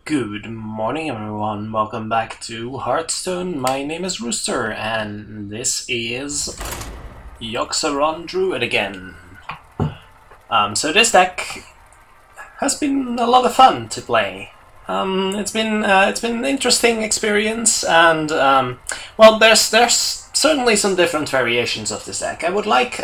Good morning everyone, welcome back to Hearthstone. My name is Rooster and this is Yogg'Saron Druid again. So this deck has been a lot of fun to play. It's been an interesting experience, and well, there's certainly some different variations of this deck. I would like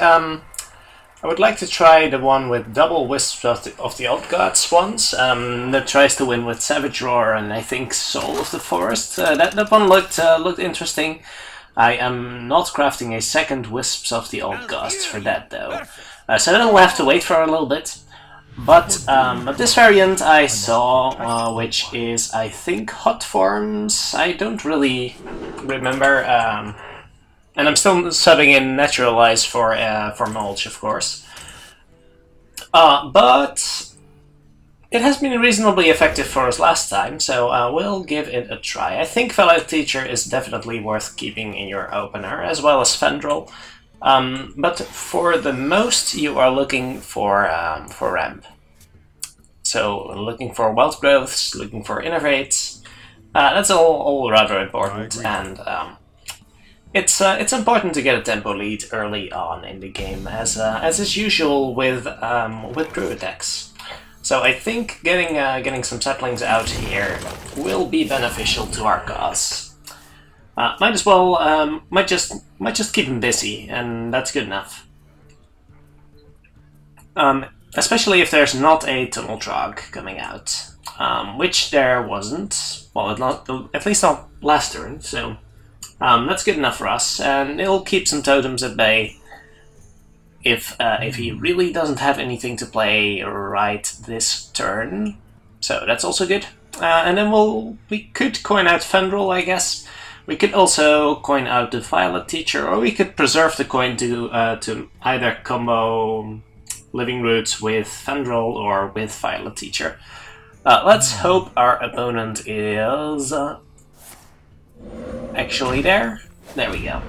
to try the one with double Wisps of the Old Gods once, that tries to win with Savage Roar and I think Soul of the Forest. That one looked interesting. I am not crafting a second Wisps of the Old Gods for that though, so then we'll have to wait for a little bit. But this variant I saw, which is I think Hot Forms. I don't really remember. And I'm still subbing in Naturalize for Mulch, of course. But it has been reasonably effective for us last time, so we'll give it a try. I think Fellow Teacher is definitely worth keeping in your opener, as well as Fendrel. But for the most, you are looking for ramp. So looking for wealth growths, looking for innervates. That's all rather important, and it's important to get a tempo lead early on in the game, as is usual with Druid decks. So I think getting some saplings out here will be beneficial to our cause. Might as well might just keep him busy, and that's good enough. Especially if there's not a Tunnel Trog coming out, which there wasn't. Well, at least not last turn. So. That's good enough for us, and it'll keep some totems at bay if he really doesn't have anything to play right this turn. So that's also good. And then we could coin out Fendrel, I guess. We could also coin out the Violet Teacher, or we could preserve the coin to either combo Living Roots with Fendrel or with Violet Teacher. Let's hope our opponent is actually there we go.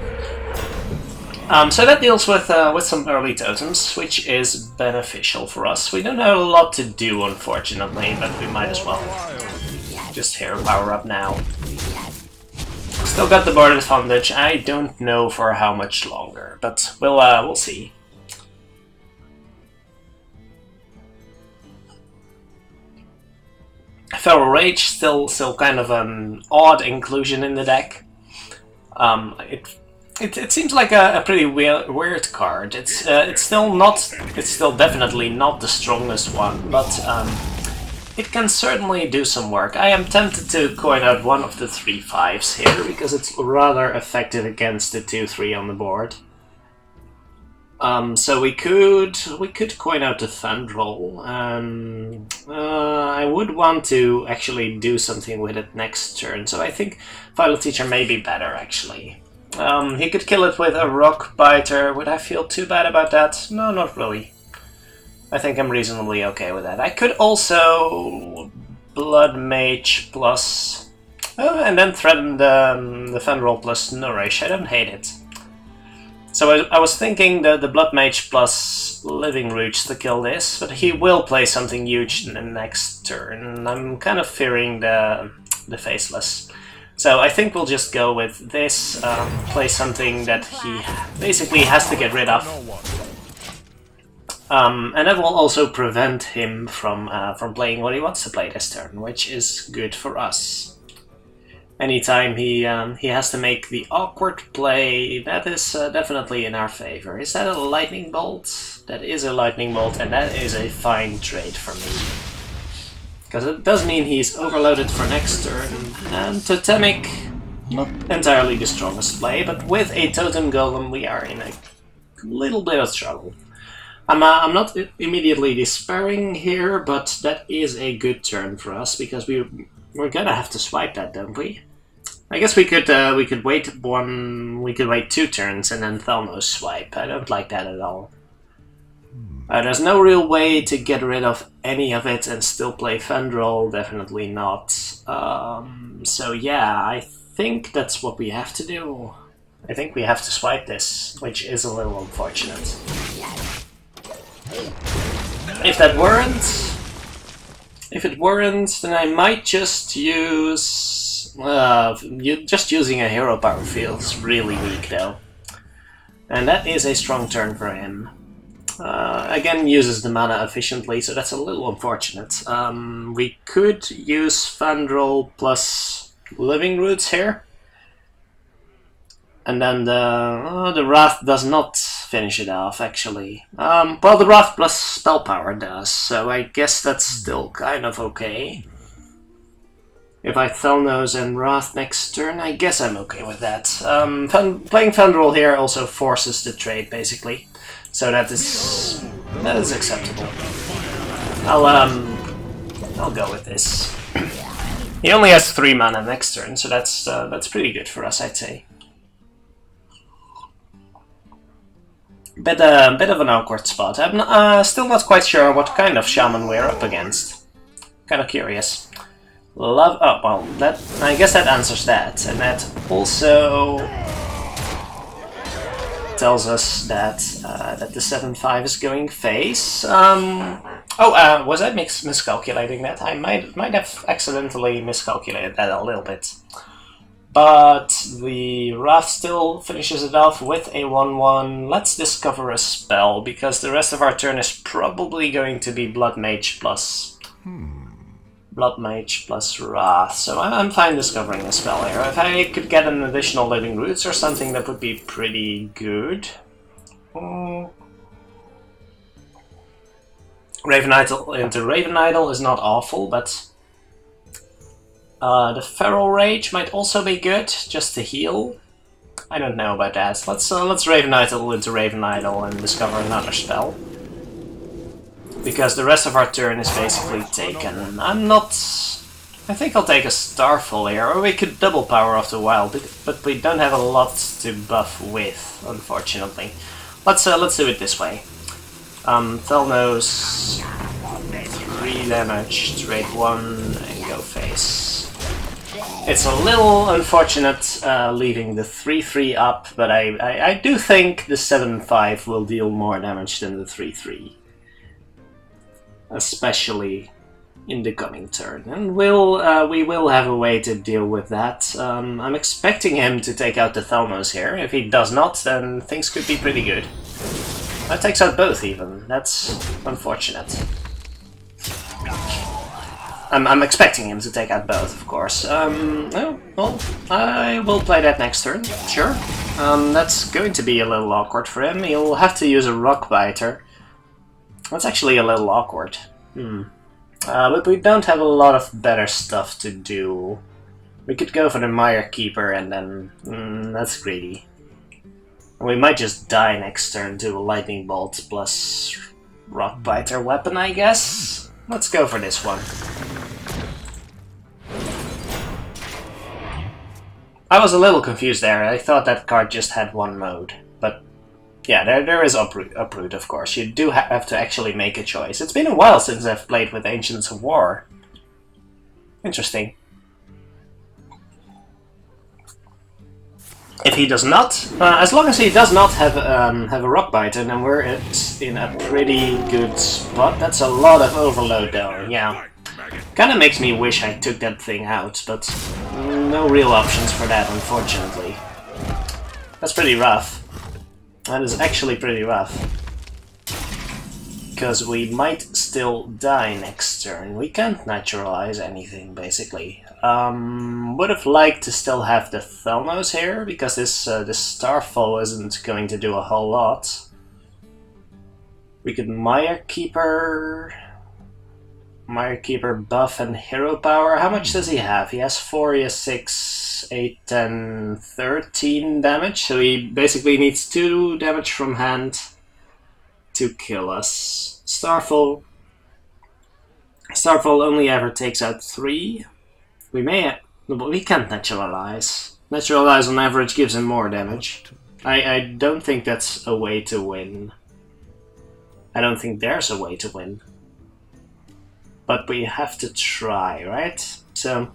So that deals with some early totems, which is beneficial for us. We don't have a lot to do, unfortunately, but we might as well just hero power up now. Still got the board advantage. I don't know for how much longer, but we'll see. Feral Rage, still kind of an odd inclusion in the deck. It seems like a pretty weird card. It's still definitely not the strongest one, but it can certainly do some work. I am tempted to coin out one of the 3/5s here because it's rather effective against the 2/3 on the board. So we could coin out the Fendrel. I would want to actually do something with it next turn, so I think Violet Teacher may be better, actually. He could kill it with a Rock Biter. Would I feel too bad about that? No, not really. I think I'm reasonably okay with that. I could also Blood Mage plus... Oh, and then threaten the Fendrel plus Nourish. I don't hate it. So I was thinking the Blood Mage plus Living Roots to kill this, but he will play something huge in the next turn. I'm kind of fearing the Faceless. So I think we'll just go with this, play something that he basically has to get rid of. And that will also prevent him from playing what he wants to play this turn, which is good for us. Anytime he has to make the awkward play, that is definitely in our favor. Is that a Lightning Bolt? That is a Lightning Bolt, and that is a fine trade for me. Because it does mean he's overloaded for next turn, and Totemic, not entirely the strongest play, but with a Totem Golem we are in a little bit of trouble. I'm not immediately despairing here, but that is a good turn for us, because we're gonna have to swipe that, don't we? I guess we could wait 2 turns and then Thalmos swipe. I don't like that at all. There's no real way to get rid of any of it and still play Fendrel, definitely not. So yeah, I think that's what we have to do. I think we have to swipe this, which is a little unfortunate. If that weren't, If it weren't, then I might just use... just using a hero power feels really weak though. And that is a strong turn for him. Again, uses the mana efficiently, so that's a little unfortunate. We could use Fandral plus Living Roots here. And then the Wrath does not finish it off, actually. Well, the Wrath plus Spell Power does, so I guess that's still kind of okay. If I Thelnos and Wrath next turn, I guess I'm okay with that. Playing Fandral here also forces the trade, basically. So that is acceptable. I'll go with this. He only has 3 mana next turn, so that's pretty good for us, I'd say. Bit of an awkward spot. I'm still not quite sure what kind of shaman we're up against. Kind of curious. Oh well, I guess that answers that, and that also tells us that that the 7/5 is going face. Was I miscalculating that? I might have accidentally miscalculated that a little bit. But the Wrath still finishes it off with a 1/1. Let's discover a spell, because the rest of our turn is probably going to be Blood Mage plus Wrath. So I'm fine discovering a spell here. If I could get an additional Living Roots or something, that would be pretty good. Raven Idol into Raven Idol is not awful, but the Feral Rage might also be good, just to heal. I don't know about that. Let's Raven Idol into Raven Idol and discover another spell. Because the rest of our turn is basically taken. I think I'll take a Starfall here, or we could double power off the wild, but we don't have a lot to buff with, unfortunately. Let's do it this way. Thelnos, 3 damage, trade 1, and go face. It's a little unfortunate leaving the 3/3 up, but I do think the 7/5 will deal more damage than the 3/3. Especially in the coming turn. And we will have a way to deal with that. I'm expecting him to take out the Thelnos here. If he does not, then things could be pretty good. That takes out both even. That's unfortunate. I'm expecting him to take out both, of course. Well, I will play that next turn, sure. That's going to be a little awkward for him. He'll have to use a Rockbiter. That's actually a little awkward. But we don't have a lot of better stuff to do. We could go for the Mire Keeper and then... that's greedy. We might just die next turn to a Lightning Bolt plus Rockbiter weapon, I guess? Let's go for this one. I was a little confused there. I thought that card just had one mode, but yeah, there is Uproot, of course. You do have to actually make a choice. It's been a while since I've played with Ancients of War. Interesting. If he does not, as long as he does not have a Rockbiter, then we're in a pretty good spot. That's a lot of overload though, yeah. Kinda makes me wish I took that thing out, but no real options for that, unfortunately. That's pretty rough. That is actually pretty rough. Because we might still die next turn. We can't naturalize anything, basically. Would have liked to still have the Thelnos here, because this Starfall isn't going to do a whole lot. We could Mire Keeper buff and hero power. How much does he have? He has 4, he has 6, 8, 10, 13 damage. So he basically needs 2 damage from hand to kill us. Starfall only ever takes out 3. We can't naturalize. Naturalize on average gives him more damage. I don't think that's a way to win. I don't think there's a way to win. But we have to try, right? So,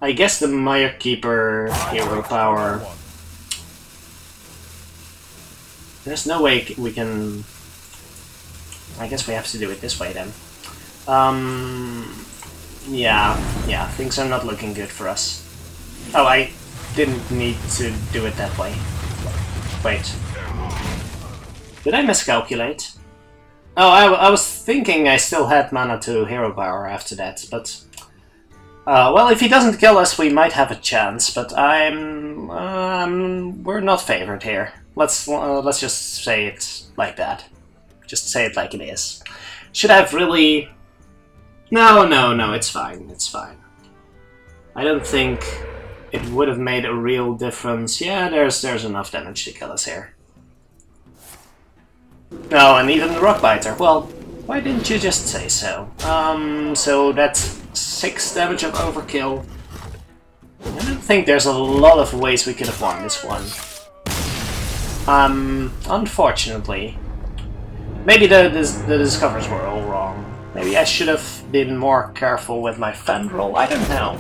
I guess the Mire Keeper hero power... There's no way we can... I guess we have to do it this way then. Yeah, things are not looking good for us. Oh, I didn't need to do it that way. Wait. Did I miscalculate? Oh, I was thinking I still had mana to hero power after that, but... well, if he doesn't kill us, we might have a chance, but we're not favored here. Let's just say it like that. Just say it like it is. Should have really... No, it's fine, it's fine. I don't think it would have made a real difference. Yeah, there's enough damage to kill us here. No, and even the Rockbiter. Well, why didn't you just say so? So that's 6 damage of overkill. I don't think there's a lot of ways we could have won this one. Unfortunately. Maybe the discovers were all wrong. Maybe I should have been more careful with my Fendrel. I don't know.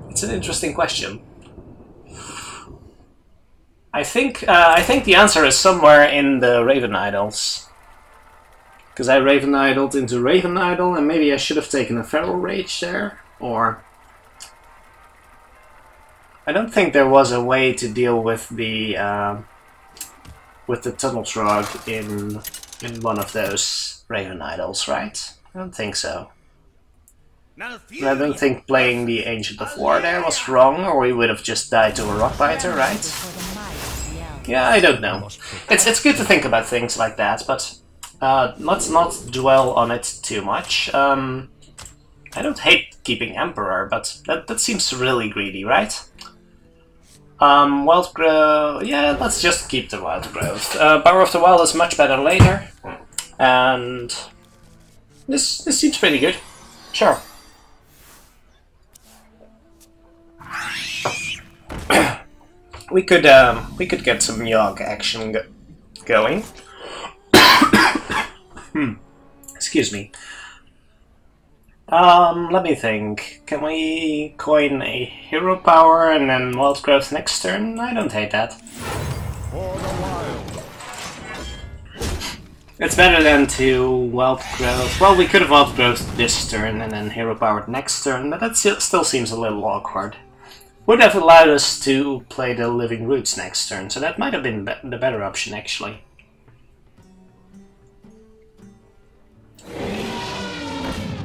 It's an interesting question. I think the answer is somewhere in the Raven Idols. Because I Raven Idled into Raven Idol, and maybe I should have taken a Feral Rage there, or... I don't think there was a way to deal with the Tunnel Shrug in one of those Raven Idols, right? I don't think so. I don't think playing the Ancient of War there was wrong, or we would have just died to a Rockbiter, right? Yeah, I don't know. It's good to think about things like that, but let's not dwell on it too much. I don't hate keeping Emperor, but that seems really greedy, right? Wild Growth... Yeah, let's just keep the Wild Growth. Power of the Wild is much better later, and this seems pretty good. Sure. We could get some Yogg action going. Excuse me. Let me think. Can we coin a hero power and then wild growth next turn? I don't hate that. It's better than to wild growth. Well, we could have wild growth this turn and then hero powered next turn, but that still seems a little awkward. Would have allowed us to play the Living Roots next turn, so that might have been the better option, actually.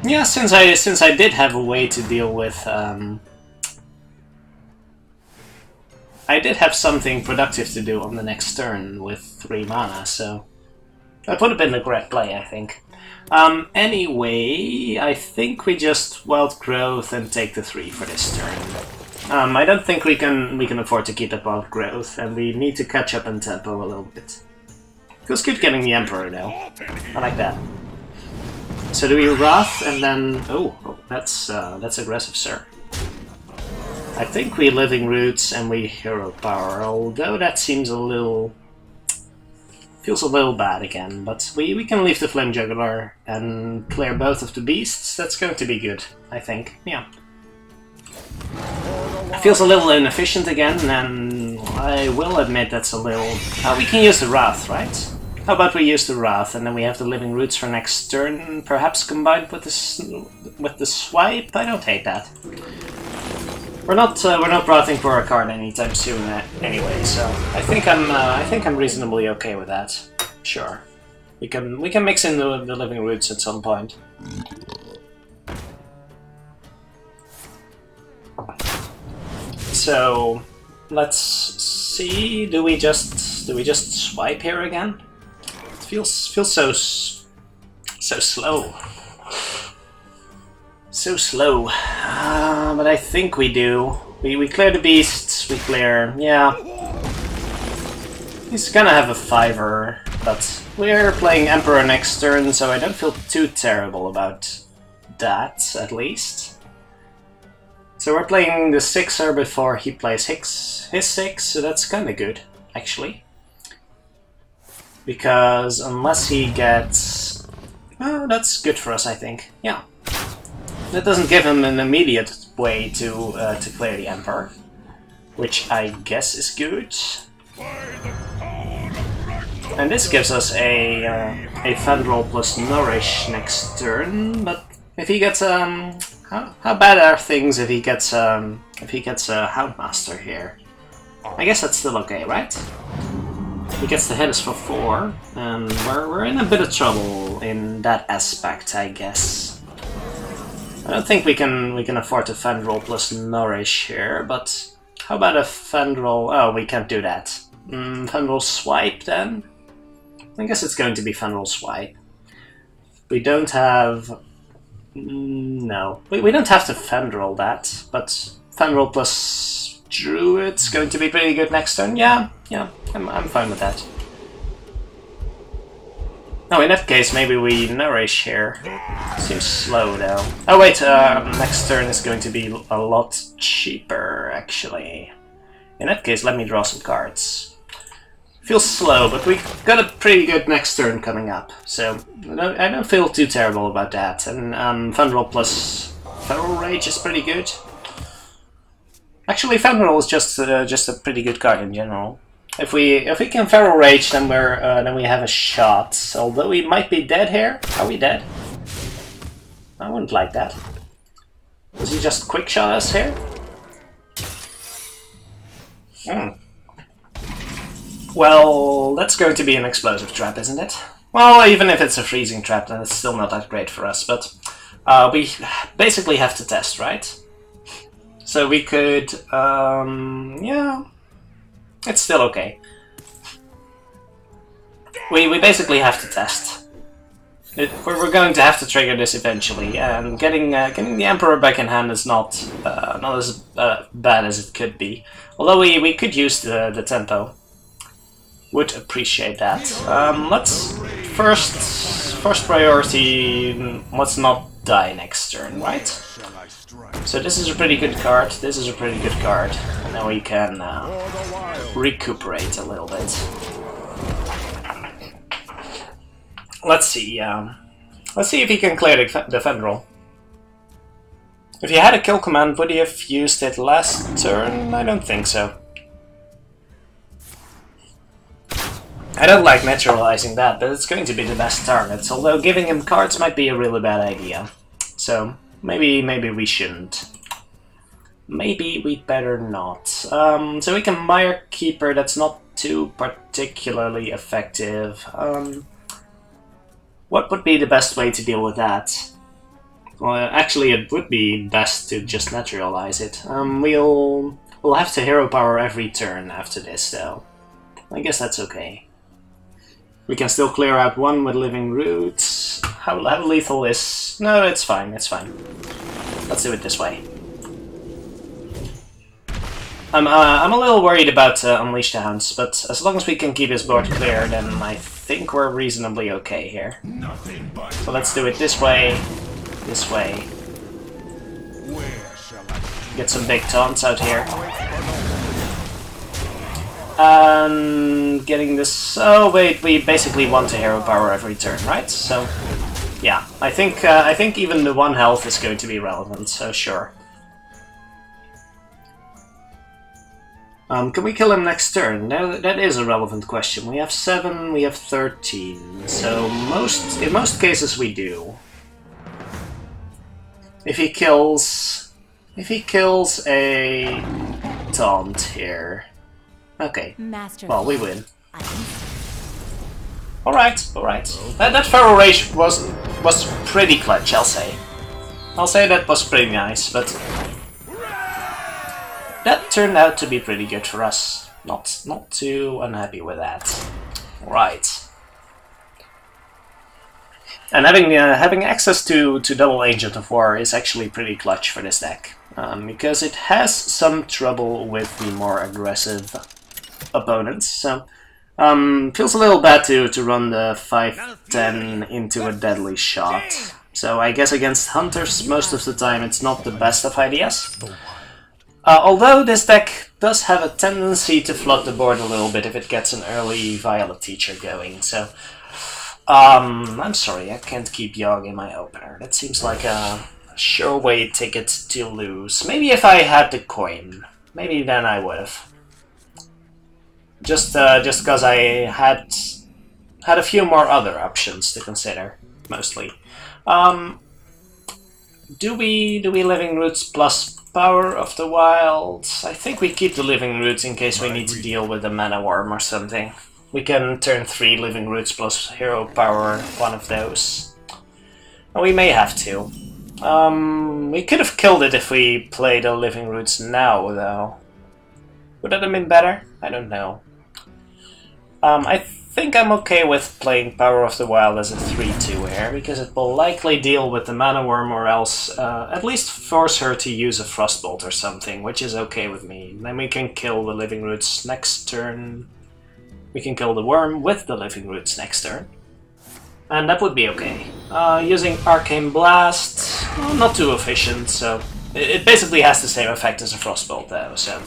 Yeah, since I did have a way to deal with... I did have something productive to do on the next turn with 3 mana, so... That would have been a great play, I think. Anyway, I think we just Wild Growth and take the 3 for this turn. I don't think we can afford to keep up Wild Growth, and we need to catch up in tempo a little bit. Feels good getting the Emperor, though. I like that. So do we Wrath, and then... Oh, that's aggressive, sir. I think we Living Roots and we Hero Power, although that seems a little... Feels a little bad again, but we can leave the Flame Juggler and clear both of the beasts. That's going to be good, I think. Yeah. Feels a little inefficient again, and I will admit that's a little... we can use the Wrath, right? How about we use the Wrath, and then we have the Living Roots for next turn, perhaps combined with the Swipe? I don't hate that. We're not wrathing for a card anytime soon, anyway. So I think I'm reasonably okay with that. Sure, we can mix in the Living Roots at some point. So let's see. Do we just swipe here again? It feels so slow. So slow, but I think we do. We clear the beasts, we clear... yeah. He's gonna have a 5-er, but we're playing Emperor next turn, so I don't feel too terrible about that, at least. So we're playing the 6-er before he plays his 6, so that's kinda good, actually. Because unless he gets... well, that's good for us, I think, yeah. That doesn't give him an immediate way to clear the Emperor, which I guess is good. And this gives us a Fendrel plus Nourish next turn, but if he gets how bad are things if he gets a Houndmaster here? I guess that's still okay, right? He gets to hit us for 4, and we're in a bit of trouble in that aspect, I guess. I don't think we can afford to Fendrel plus Nourish here, but how about a Fendrel? Oh, we can't do that. Fendrel Swipe then? I guess it's going to be Fendrel Swipe. We don't have... No. We don't have to Fendrel that, but Fendrel plus Druid's going to be pretty good next turn. Yeah, I'm fine with that. No, in that case, maybe we Nourish here. Seems slow, though. Oh, wait, next turn is going to be a lot cheaper, actually. In that case, let me draw some cards. Feels slow, but we got a pretty good next turn coming up, so I don't feel too terrible about that. And Fendrel plus Feral Rage is pretty good. Actually, Fendrel is just a pretty good card in general. If we can Feral Rage, then we have a shot. Although we might be dead here. Are we dead? I wouldn't like that. Does he just quick shot us here? Well, that's going to be an explosive trap, isn't it? Well, even if it's a freezing trap, then it's still not that great for us. But we basically have to test, right? So we could, yeah. It's still okay. We basically have to test. We're going to have to trigger this eventually, and getting the Emperor back in hand is not as bad as it could be. Although we could use the tempo. Would appreciate that. Let's first priority. Let's not die next turn, right? So this is a pretty good card. This is a pretty good card. Now we can recuperate a little bit. Let's see. Let's see if he can clear the Fendrel. If he had a kill command, would he have used it last turn? I don't think so. I don't like naturalizing that, but it's going to be the best target. Although giving him cards might be a really bad idea. So maybe we shouldn't. Maybe we'd better not. So we can Mire Keeper. That's not too particularly effective. What would be the best way to deal with that? Well, actually, it would be best to just naturalize it. We'll have to hero power every turn after this, though. I guess that's okay. We can still clear out one with Living Roots. How lethal is... No, it's fine, it's fine. Let's do it this way. I'm a little worried about Unleash the Hounds, but as long as we can keep his board clear, then I think we're reasonably okay here. So let's do it this way, this way. Get some big taunts out here. And getting this... Oh wait, we basically want to hero power every turn, right? So yeah, I think even the 1 health is going to be relevant. So sure. Can we kill him next turn? No, that is a relevant question. We have 7, we have 13. So in most cases we do. If he kills a taunt here. Okay, well, we win. Alright. That Feral Rage was pretty clutch, I'll say. That was pretty nice, but that turned out to be pretty good for us. Not too unhappy with that. Right. And having access to double Agent of War is actually pretty clutch for this deck. Because it has some trouble with the more aggressive opponents, so feels a little bad to run the 5/10 into a deadly shot. So I guess against Hunters most of the time it's not the best of ideas. Although this deck does have a tendency to flood the board a little bit if it gets an early Violet Teacher going, so I'm sorry, I can't keep Yogg in my opener. That seems like a sure way ticket to lose. Maybe if I had the coin, maybe then I would've. Just because I had a few more other options to consider, mostly. Do we Living Roots plus Power of the Wild? I think we keep the Living Roots in case we need to deal with a Mana Worm or something. We can turn 3 Living Roots plus Hero Power, one of those. And we may have to. We could have killed it if we played the Living Roots now, though. Would that have been better? I don't know. I think I'm okay with playing Power of the Wild as a 3-2 here, because it will likely deal with the Mana Worm or else at least force her to use a Frostbolt or something, which is okay with me. Then we can kill the Living Roots next turn. We can kill the Worm with the Living Roots next turn. And that would be okay. Using Arcane Blast, well, not too efficient, so it basically has the same effect as a Frostbolt though, so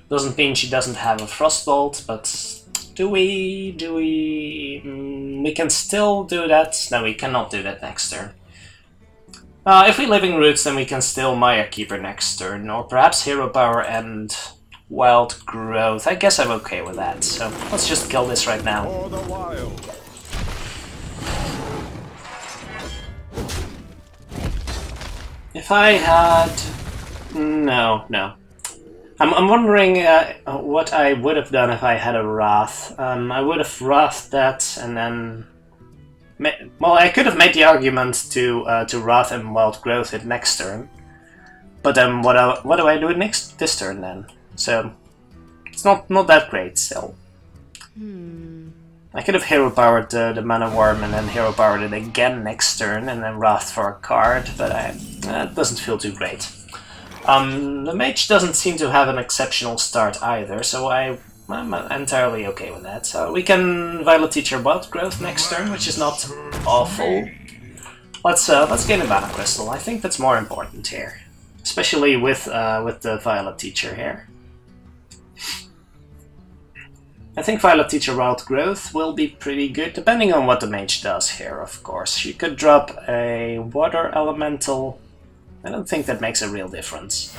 doesn't mean she doesn't have a Frostbolt, but do we... we can still do that? No, we cannot do that next turn. If we Living Roots, then we can still Maya Keeper next turn, or perhaps Hero Power and Wild Growth. I guess I'm okay with that, so let's just kill this right now. If I had... no. I'm wondering what I would have done if I had a Wrath. I would have Wrathed that and then... well, I could have made the argument to Wrath and Wild Growth it next turn. But then what do I do this turn then? So, it's not that great still. I could have Hero Powered the Mana Worm and then Hero Powered it again next turn and then Wrath for a card, but that doesn't feel too great. The Mage doesn't seem to have an exceptional start either, so I'm entirely okay with that. So we can Violet Teacher Wild Growth next turn, which is not awful. Let's gain a Mana Crystal. I think that's more important here, especially with the Violet Teacher here. I think Violet Teacher Wild Growth will be pretty good, depending on what the Mage does here, of course. She could drop a Water Elemental. I don't think that makes a real difference.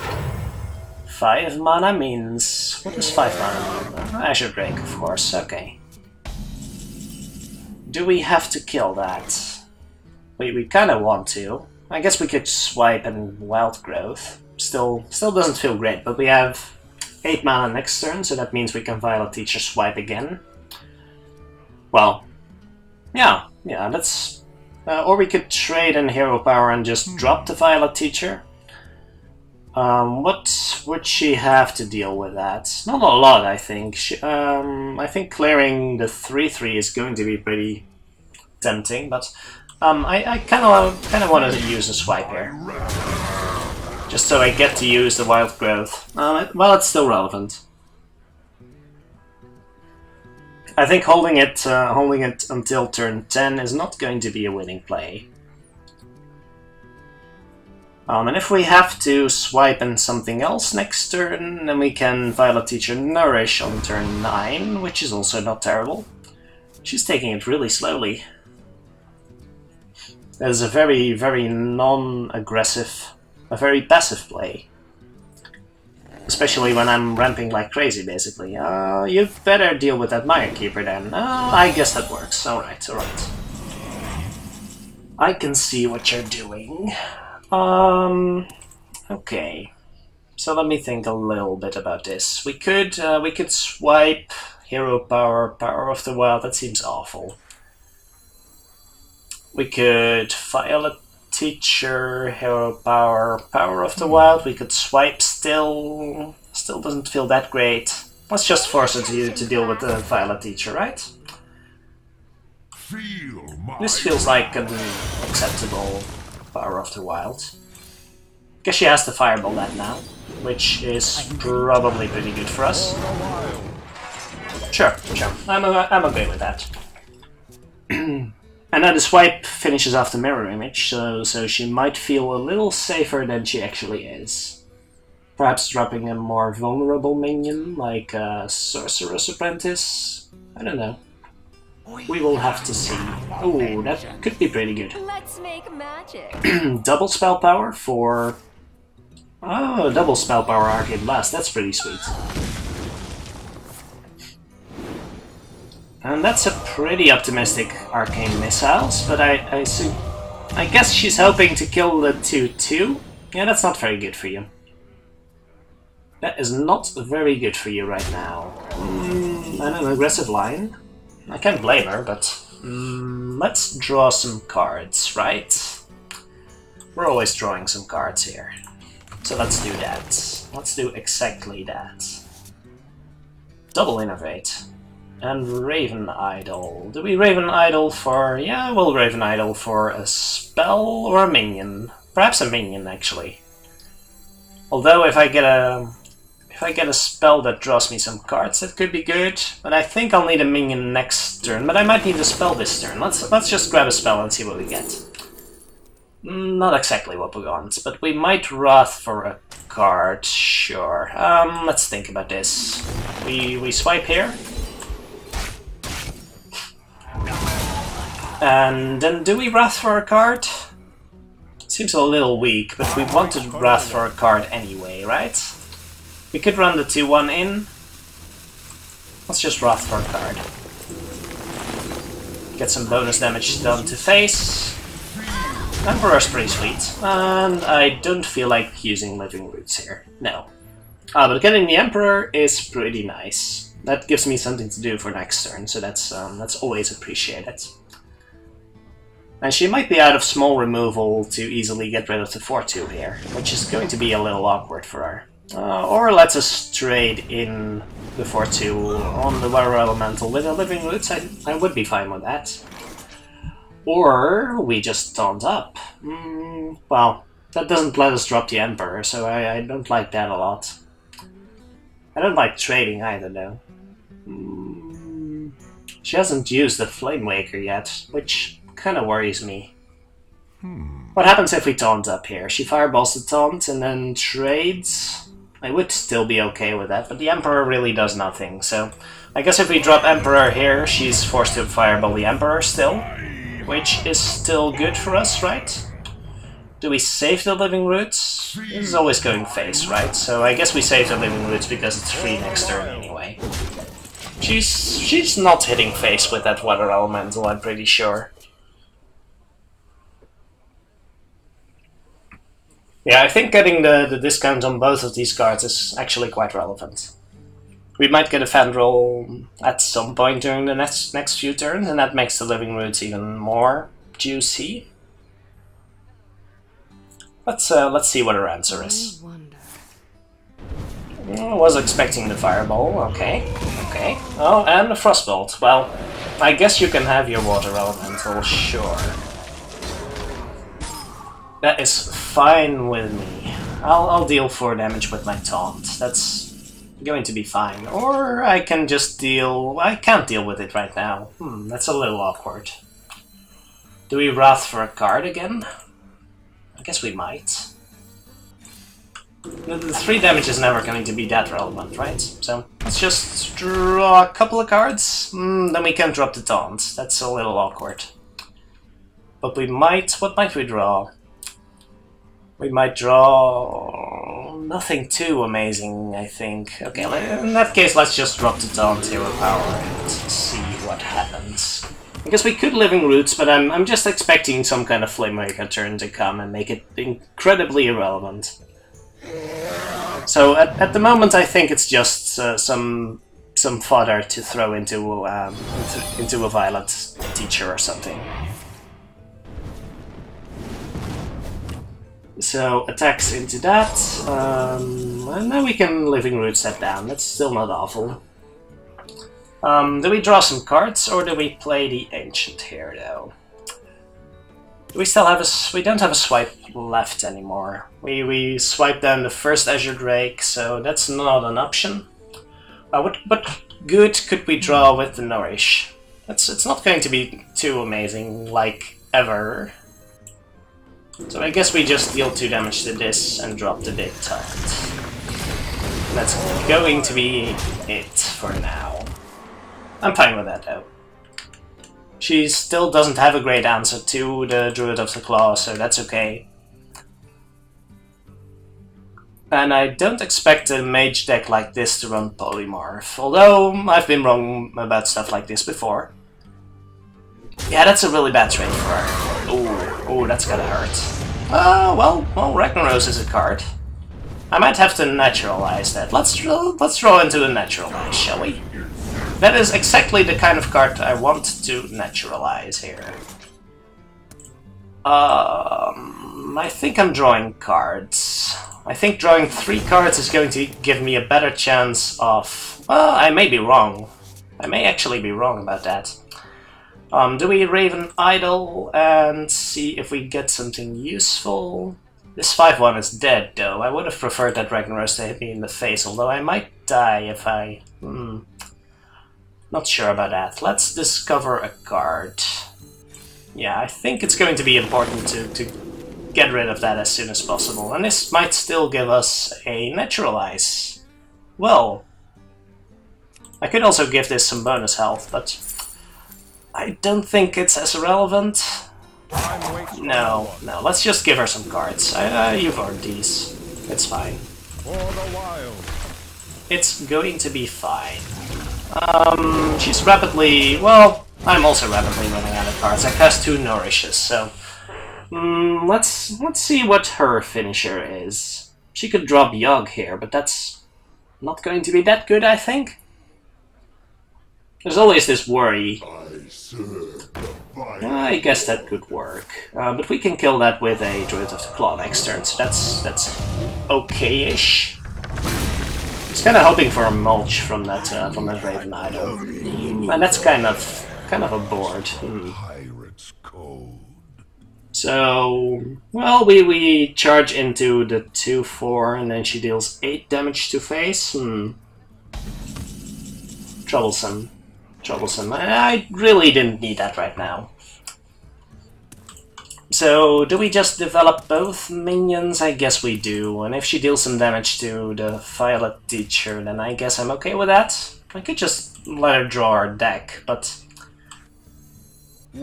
5 mana means... what does 5 mana mean? Azure Drake, of course, okay. Do we have to kill that? We kinda want to. I guess we could swipe and Wild Growth. Still doesn't feel great, but we have 8 mana next turn, so that means we can Violet Teacher swipe again. Well, yeah, that's... or we could trade in Hero Power and just drop the Violet Teacher. What would she have to deal with that? Not a lot, I think. I think clearing the 3/3 is going to be pretty tempting, but I kind of want to use a swipe here. Just so I get to use the Wild Growth. Well, it's still relevant. I think holding it until turn 10 is not going to be a winning play. And if we have to swipe in something else next turn, then we can Violet Teacher Nourish on turn 9, which is also not terrible. She's taking it really slowly. That is a very, very non-aggressive, a very passive play. Especially when I'm ramping like crazy, basically. You better deal with that Maya Keeper then. I guess that works. Alright. I can see what you're doing. Okay. So let me think a little bit about this. We could swipe Hero Power, Power of the Wild. That seems awful. We could Violet Teacher, Hero Power, Power of the Wild. We could swipe still doesn't feel that great. Let's just force her to deal with the Violet Teacher, right? This feels like an acceptable Power of the Wild. Guess she has to Fireball that now, which is probably pretty good for us. Sure. I'm okay with that. And then the swipe finishes off the Mirror Image, so she might feel a little safer than she actually is. Perhaps dropping a more vulnerable minion, like a Sorcerer's Apprentice? I don't know. We will have to see. Ooh, that could be pretty good. Let's make magic. Double Spell Power for... oh, double Spell Power Arcane Blast, that's pretty sweet. And that's a pretty optimistic Arcane Missiles, but I I guess she's hoping to kill the 2/2. Yeah, that's not very good for you. That is not very good for you right now. And an aggressive line. I can't blame her, but let's draw some cards, right? We're always drawing some cards here. So let's do that. Let's do exactly that. Double Innovate. And Raven Idol. Do we Raven Idol for... yeah, we'll Raven Idol for a spell or a minion. Perhaps a minion, actually. Although if I get a spell that draws me some cards, that could be good. But I think I'll need a minion next turn. But I might need a spell this turn. Let's just grab a spell and see what we get. Not exactly what we want, but we might Wrath for a card, sure. Let's think about this. We swipe here. And then do we Wrath for a card? Seems a little weak, but we want to Wrath for a card anyway, right? We could run the 2/1 in. Let's just Wrath for a card. Get some bonus damage done to face. Emperor's pretty sweet, and I don't feel like using Living Roots here. No. But getting the Emperor is pretty nice. That gives me something to do for next turn, so that's always appreciated. And she might be out of small removal to easily get rid of the 4/2 here, which is going to be a little awkward for her. Or lets us trade in the 4/2 on the Weather Elemental with a Living Roots. I would be fine with that. Or we just taunt up. Well, that doesn't let us drop the Emperor, so I don't like that a lot. I don't like trading either, though. She hasn't used the Flame Waker yet, which kind of worries me. What happens if we taunt up here? She fireballs the taunt and then trades? I would still be okay with that, but the Emperor really does nothing, so... I guess if we drop Emperor here, she's forced to fireball the Emperor still. Which is still good for us, right? Do we save the Living Roots? This is always going face, right? So I guess we save the Living Roots because it's free next turn anyway. She's not hitting face with that Weather Elemental, I'm pretty sure. Yeah, I think getting the discount on both of these cards is actually quite relevant. We might get a Fandral at some point during the next few turns, and that makes the Living Roots even more juicy. Let's see what her answer is. I was expecting the Fireball, okay. Oh, and the Frostbolt. Well, I guess you can have your Water Elemental, sure. That is fine with me. I'll deal 4 damage with my Taunt. That's going to be fine. Or I can just deal... I can't deal with it right now. That's a little awkward. Do we Wrath for a card again? I guess we might. The 3 damage is never going to be that relevant, right? So let's just draw a couple of cards. Then we can drop the taunt. That's a little awkward. But we might... what might we draw? We might draw... nothing too amazing, I think. Okay, in that case, let's just drop the taunt Hero Power and see what happens. I guess we could Living Roots, but I'm just expecting some kind of Flamemaker turn to come and make it incredibly irrelevant. So at the moment, I think it's just some fodder to throw into a Violet Teacher or something. So attacks into that, and then we can Living Roots that down. That's still not awful. Do we draw some cards, or do we play the Ancient here, though? Do we still have a... we don't have a swipe left anymore. We swiped down the first Azure Drake, so that's not an option. What good could we draw with the Nourish? It's not going to be too amazing, like, ever. So I guess we just deal 2 damage to this and drop the big taunt. That's going to be it for now. I'm fine with that, though. She still doesn't have a great answer to the Druid of the Claw, so that's okay. And I don't expect a Mage deck like this to run Polymorph, although I've been wrong about stuff like this before. Yeah, that's a really bad trade for her. Oh, Ooh, that's gonna hurt. Well, Ragnaros is a card. I might have to naturalize that. Let's draw into a naturalize, shall we? That is exactly the kind of card I want to naturalize here. I think I'm drawing cards. I think drawing 3 cards is going to give me a better chance of... Well, I may be wrong. I may actually be wrong about that. Do we Raven Idol and see if we get something useful? This 5-1 is dead, though. I would have preferred that Ragnaros to hit me in the face, although I might die if I... Not sure about that. Let's discover a card. Yeah, I think it's going to be important to get rid of that as soon as possible, and this might still give us a Naturalize. Well, I could also give this some bonus health, but I don't think it's as relevant. No, let's just give her some cards. You've earned these. It's fine. It's going to be fine. She's rapidly... Well, I'm also rapidly running out of cards. I cast 2 Nourishes, so... let's see what her finisher is. She could drop Yogg here, but that's not going to be that good, I think. There's always this worry. I guess that could work. But we can kill that with a Druid of the Claw next turn, so that's okay-ish. I was kind of hoping for a Mulch from that Raven Idol. And that's kind of a board. So, well, we charge into the 2-4, and then she deals 8 damage to face. Troublesome. I really didn't need that right now. So, do we just develop both minions? I guess we do. And if she deals some damage to the Violet Teacher, then I guess I'm okay with that. I could just let her draw her deck, but...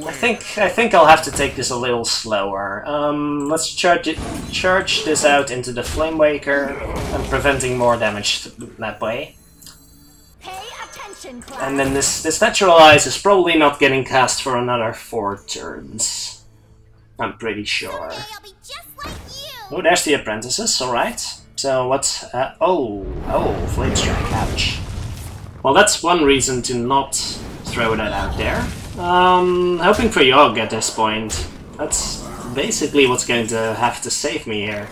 I think I'll have to take this a little slower. Let's charge this out into the Flame Waker, and preventing more damage that way. And then this Naturalize is probably not getting cast for another 4 turns. I'm pretty sure. Oh, there's the apprentices, alright. So what's... Flame Strike, ouch. Well, that's one reason to not throw that out there. Hoping for Yogg at this point. That's basically what's going to have to save me here.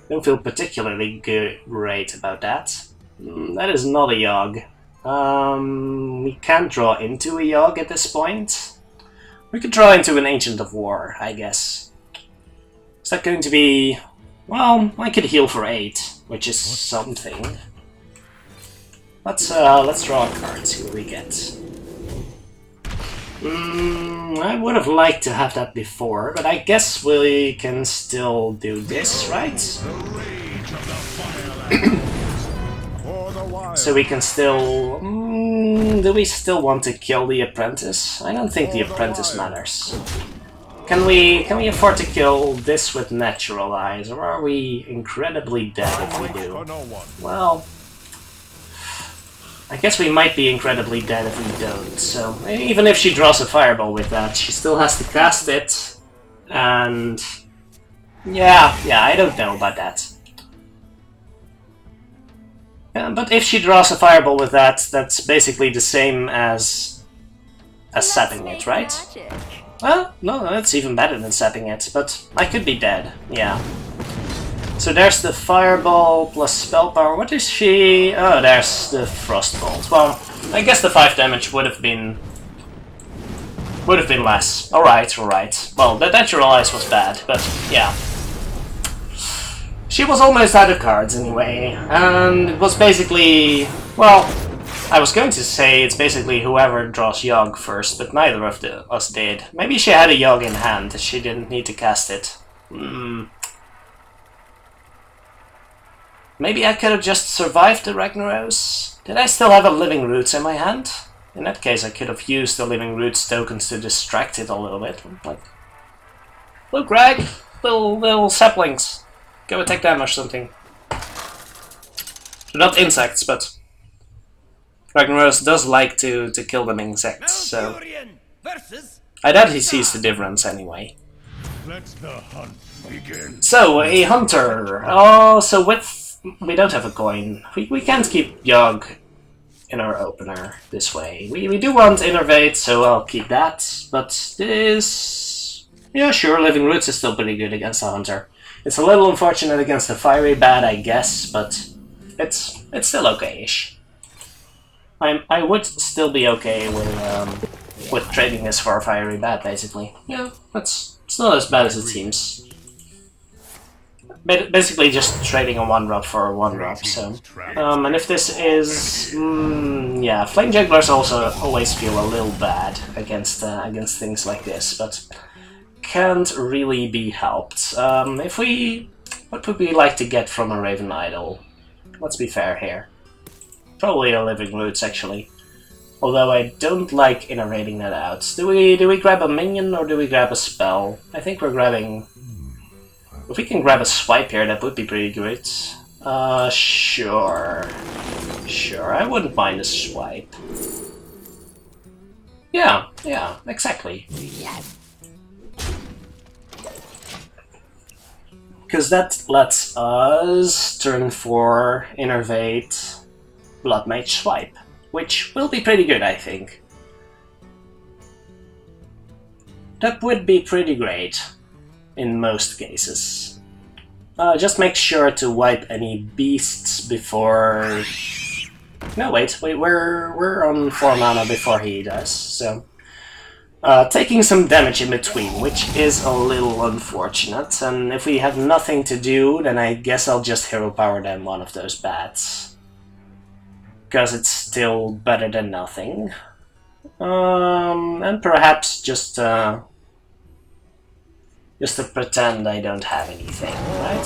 Don't feel particularly great about that. That is not a Yogg. We can't draw into a Yogg at this point. We could draw into an Ancient of War, I guess. Is that going to be... Well, I could heal for 8, which is something. Let's draw a card, see what we get. I would have liked to have that before, but I guess we can still do this, right? So we can still... do we still want to kill the Apprentice? I don't think the Apprentice matters. Can we afford to kill this with Naturalize, or are we incredibly dead if we do? Well... I guess we might be incredibly dead if we don't, so even if she draws a Fireball with that, she still has to cast it, and... Yeah, I don't know about that. But if she draws a Fireball with that, that's basically the same as sapping it, right? Well, no, that's even better than sapping it, but I could be dead, yeah. So there's the Fireball plus Spell Power. What is she? Oh, there's the Frostbolt. Well, I guess the 5 damage would have been less. Alright. Well, the Naturalize was bad, but yeah. She was almost out of cards anyway, and it was basically... Well, I was going to say it's basically whoever draws Yogg first, but neither of us did. Maybe she had a Yogg in hand, she didn't need to cast it. Maybe I could have just survived the Ragnaros? Did I still have a Living Roots in my hand? In that case, I could have used the Living Roots tokens to distract it a little bit. Like, look, Rag! Little saplings! Go attack them or something. They're not insects, but... Ragnaros does like to kill them insects, so... I doubt he sees the difference anyway. Let the hunt begin. So, a hunter. Oh, so with... We don't have a coin. We can't keep Yogg in our opener this way. We do want Innervate, so I'll keep that. But this... Yeah, sure, Living Roots is still pretty good against a hunter. It's a little unfortunate against the Fiery Bat, I guess, but it's still okay-ish. I would still be okay with trading this for a Fiery Bat, basically. Yeah, it's not as bad as it seems. Basically just trading a 1-drop for a 1-drop, so... and if this is... yeah, Flame Jugglers also always feel a little bad against things like this, but can't really be helped. If we... What would we like to get from a Raven Idol? Let's be fair here. Probably a Living Roots, actually. Although I don't like innovating that out. Do we grab a minion or do we grab a spell? I think we're grabbing... If we can grab a swipe here, that would be pretty good. Sure. Sure, I wouldn't mind a swipe. Yeah, exactly. Because that lets us turn 4, Innervate, Blood Mage swipe, which will be pretty good, I think. That would be pretty great. In most cases. Just make sure to wipe any beasts before... No, wait, we're on 4 mana before he does, so... taking some damage in between, which is a little unfortunate, and if we have nothing to do, then I guess I'll just hero power them one of those bats. Because it's still better than nothing. And perhaps just to pretend I don't have anything, right?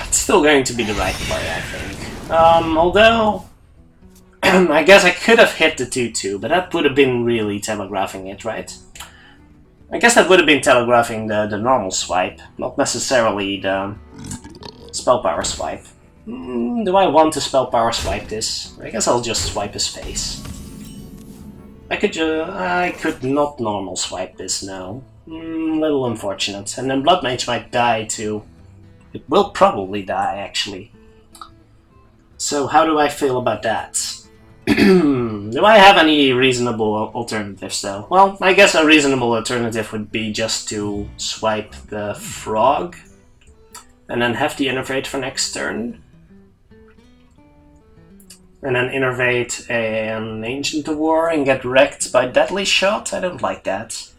It's still going to be the right play, I think. Although... I guess I could have hit the 2-2, but that would have been really telegraphing it, right? I guess that would have been telegraphing the normal swipe, not necessarily the spell power swipe. Do I want to spell power swipe this? I guess I'll just swipe his face. I could not normal swipe this, no. Little unfortunate. And then Blood Mage might die too. It will probably die, actually. So how do I feel about that? Do I have any reasonable alternatives, though? Well, I guess a reasonable alternative would be just to swipe the frog, and then have the Innervate for next turn. And then Innervate an Ancient of War and get wrecked by Deadly Shot? I don't like that.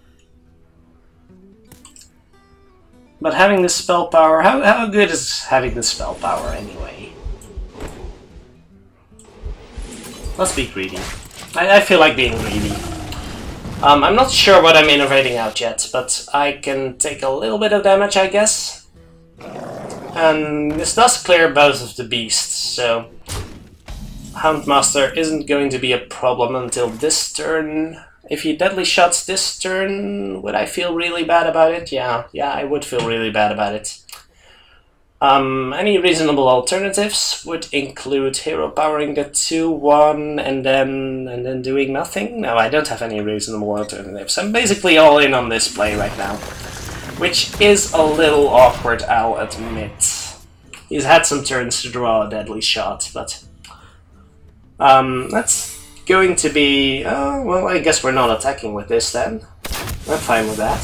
But having the spell power... How good is having the spell power, anyway? Let's be greedy. I feel like being greedy. I'm not sure what I'm innovating out yet, but I can take a little bit of damage, I guess. And this does clear both of the beasts, so... Houndmaster isn't going to be a problem until this turn. If he deadly shots this turn, would I feel really bad about it? Yeah, I would feel really bad about it. Any reasonable alternatives would include hero powering the 2-1 and then doing nothing? No, I don't have any reasonable alternatives. I'm basically all in on this play right now, which is a little awkward, I'll admit. He's had some turns to draw a deadly shot, but that's going to be... well, I guess we're not attacking with this then. I'm fine with that.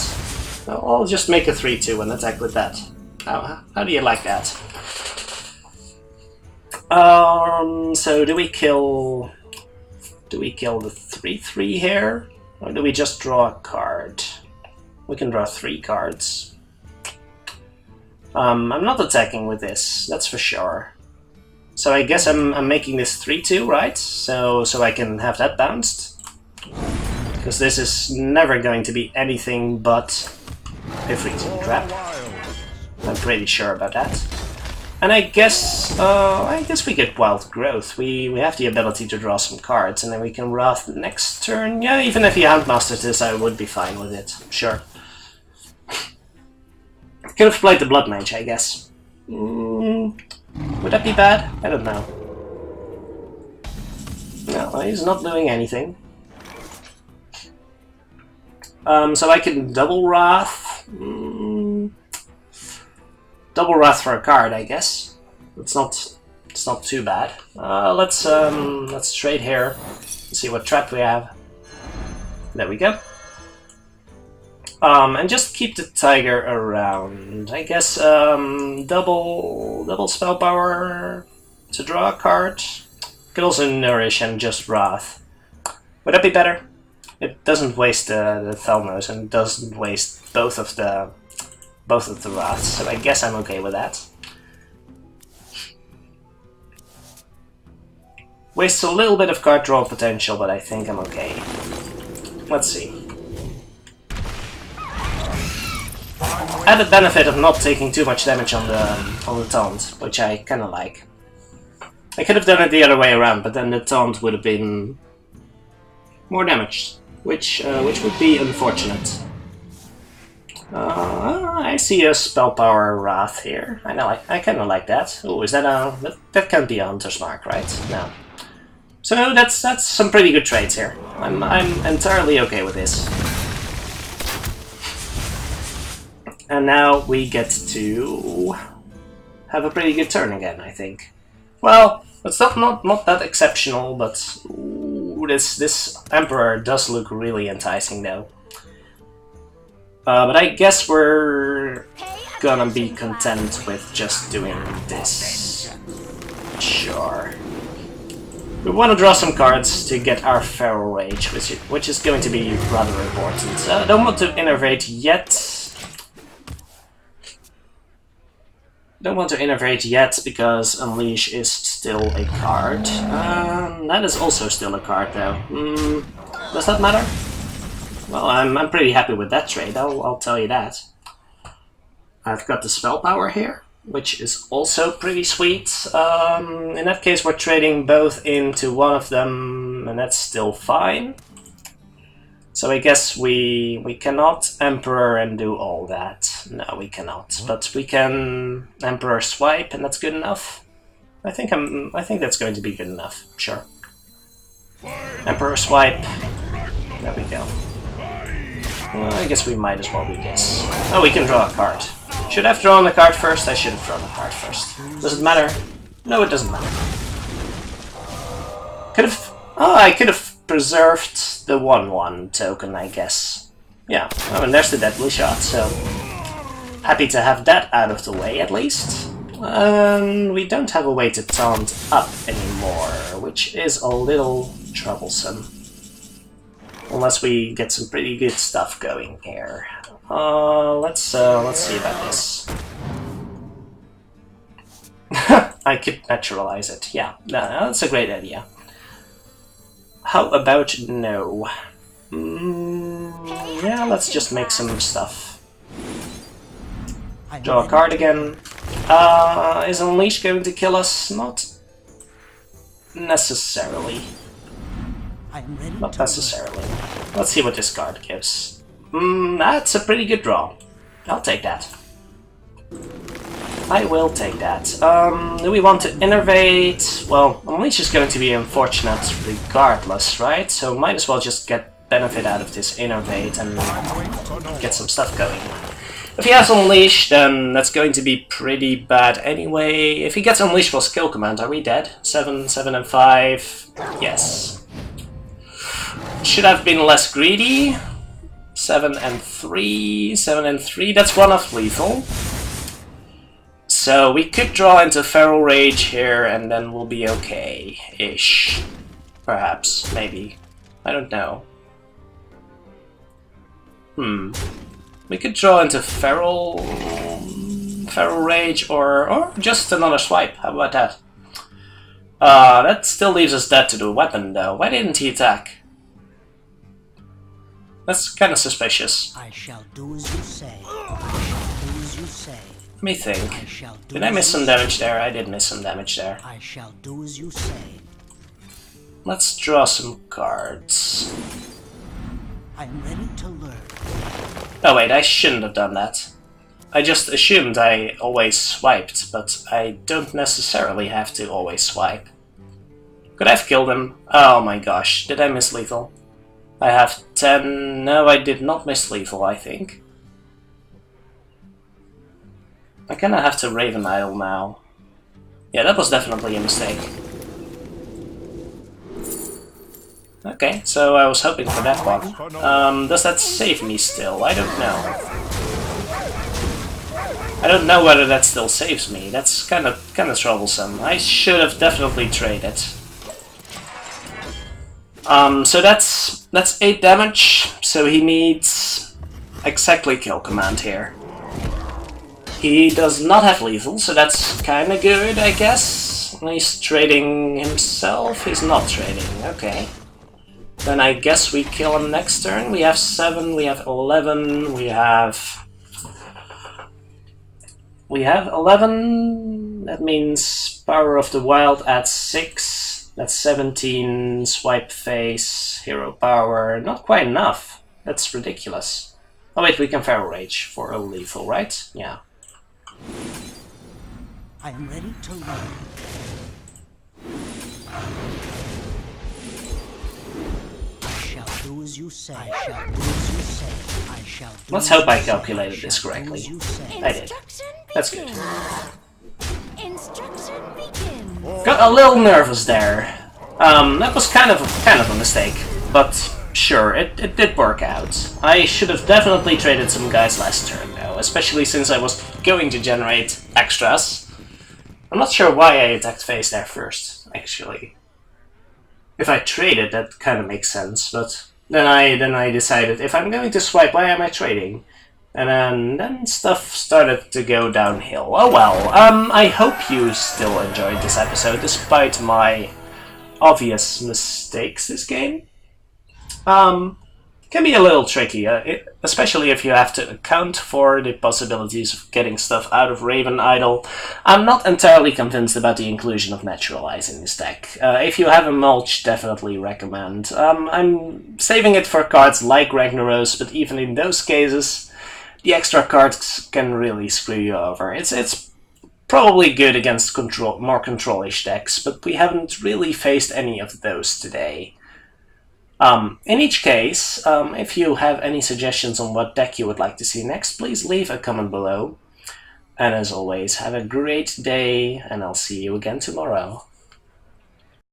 I'll just make a 3-2 and attack with that. How do you like that? So do we kill the 3-3 here? Or do we just draw a card? We can draw 3 cards. I'm not attacking with this, that's for sure. So I guess I'm making this 3-2, right? So I can have that bounced. Because this is never going to be anything but a freezing trap. I'm pretty sure about that. And I guess we get Wild Growth. We have the ability to draw some cards, and then we can Wrath next turn. Yeah, even if he Houndmasters this, I would be fine with it. Sure. Could have played the Blood Mage, I guess. Would that be bad? I don't know. No, he's not doing anything. So I can double Wrath. Double Wrath for a card, I guess. It's not too bad. Let's trade here. See what trap we have. There we go. And just keep the tiger around. I guess double spell power to draw a card. Could also nourish and just Wrath. Would that be better? It doesn't waste the Thelmos and doesn't waste both of the Wraths, so I guess I'm okay with that. Wastes a little bit of card draw potential, but I think I'm okay. Let's see. Added benefit of not taking too much damage on the taunt, which I kinda like. I could have done it the other way around, but then the taunt would have been more damage, which would be unfortunate. I see a spell power Wrath here. I kinda like that. Oh, is that that can't be a Hunter's Mark, right? No. So that's some pretty good trades here. I'm entirely okay with this. And now we get to have a pretty good turn again, I think. Well, it's not that exceptional, but ooh, this Emperor does look really enticing though. But I guess we're gonna be content with just doing this. Sure. We want to draw some cards to get our Feral Rage, which is going to be rather important. I don't want to innervate yet. Don't want to innervate yet because Unleash is still a card. That is also still a card though. Does that matter? Well, I'm pretty happy with that trade, I'll tell you that. I've got the spell power here, which is also pretty sweet. In that case we're trading both into one of them, and that's still fine. So I guess we cannot Emperor and do all that. No, we cannot. But we can Emperor swipe, and that's good enough. I think that's going to be good enough. Sure. Emperor swipe. There we go. Well, I guess we might as well do this. Oh, we can draw a card. Should I have drawn the card first? I should have drawn the card first. Does it matter? No, it doesn't matter. I could have preserved the 1/1 token, I guess. Yeah, oh, and there's the Deadly Shot, so happy to have that out of the way at least. We don't have a way to taunt up anymore, which is a little troublesome. Unless we get some pretty good stuff going here. Let's see about this. I could naturalize it. Yeah, no, that's a great idea. How about no? Yeah, let's just make some stuff. Draw a card again. Is Unleash going to kill us? Not necessarily. Not necessarily. Let's see what this card gives. That's a pretty good draw. I'll take that. I will take that. Do we want to innervate? Well, Unleash is going to be unfortunate regardless, right? So might as well just get benefit out of this innervate and get some stuff going. If he has Unleash, then that's going to be pretty bad anyway. If he gets Unleash for skill command, are we dead? 7, 7 and 5. Yes. Should have been less greedy. 7 and 3. 7 and 3. That's one off lethal. So we could draw into Feral Rage here and then we'll be okay-ish. Perhaps. Maybe. I don't know. We could draw into Feral Rage or just another swipe. How about that? That still leaves us dead to the weapon though. Why didn't he attack? That's kind of suspicious. I shall do as you say. I shall do as you say. Let me think. Did I miss some damage there? I did miss some damage there. I shall do as you say. Let's draw some cards. I am ready to learn. Oh wait, I shouldn't have done that. I just assumed I always swiped, but I don't necessarily have to always swipe. Could I have killed him? Oh my gosh, did I miss lethal? I have 10... No, I did not miss lethal, I think. I kinda have to Raven Idol now. Yeah, that was definitely a mistake. Okay, so I was hoping for that one. Does that save me still? I don't know. I don't know whether that still saves me. That's kinda troublesome. I should have definitely traded. So that's 8 damage, so he needs exactly kill command here. He does not have lethal, so that's kinda good, I guess. He's trading himself, he's not trading, okay. Then I guess we kill him next turn. We have 7, we have 11, we have 11, that means Power of the Wild at 6, that's 17, Swipe Face, Hero Power, not quite enough, that's ridiculous. Oh wait, we can Feral Rage for a lethal, right? Yeah. I am ready to learn. I shall do as you say. I shall do as you say. I shall do. Let's hope I calculated this correctly. I did. That's good. Instruction begin. Got a little nervous there. That was kind of a mistake, but sure, it did work out. I should have definitely traded some guys last turn though, especially since I was going to generate extras. I'm not sure why I attacked face there first, actually. If I traded, that kind of makes sense, but then I decided if I'm going to swipe, why am I trading? And then stuff started to go downhill. Oh well, I hope you still enjoyed this episode, despite my obvious mistakes this game. Can be a little tricky, especially if you have to account for the possibilities of getting stuff out of Raven Idol. I'm not entirely convinced about the inclusion of Naturalize in this deck. If you have a Mulch, definitely recommend. I'm saving it for cards like Ragnaros, but even in those cases, the extra cards can really screw you over. It's probably good against more control-ish decks, but we haven't really faced any of those today. In each case, if you have any suggestions on what deck you would like to see next, please leave a comment below. And as always, have a great day, and I'll see you again tomorrow.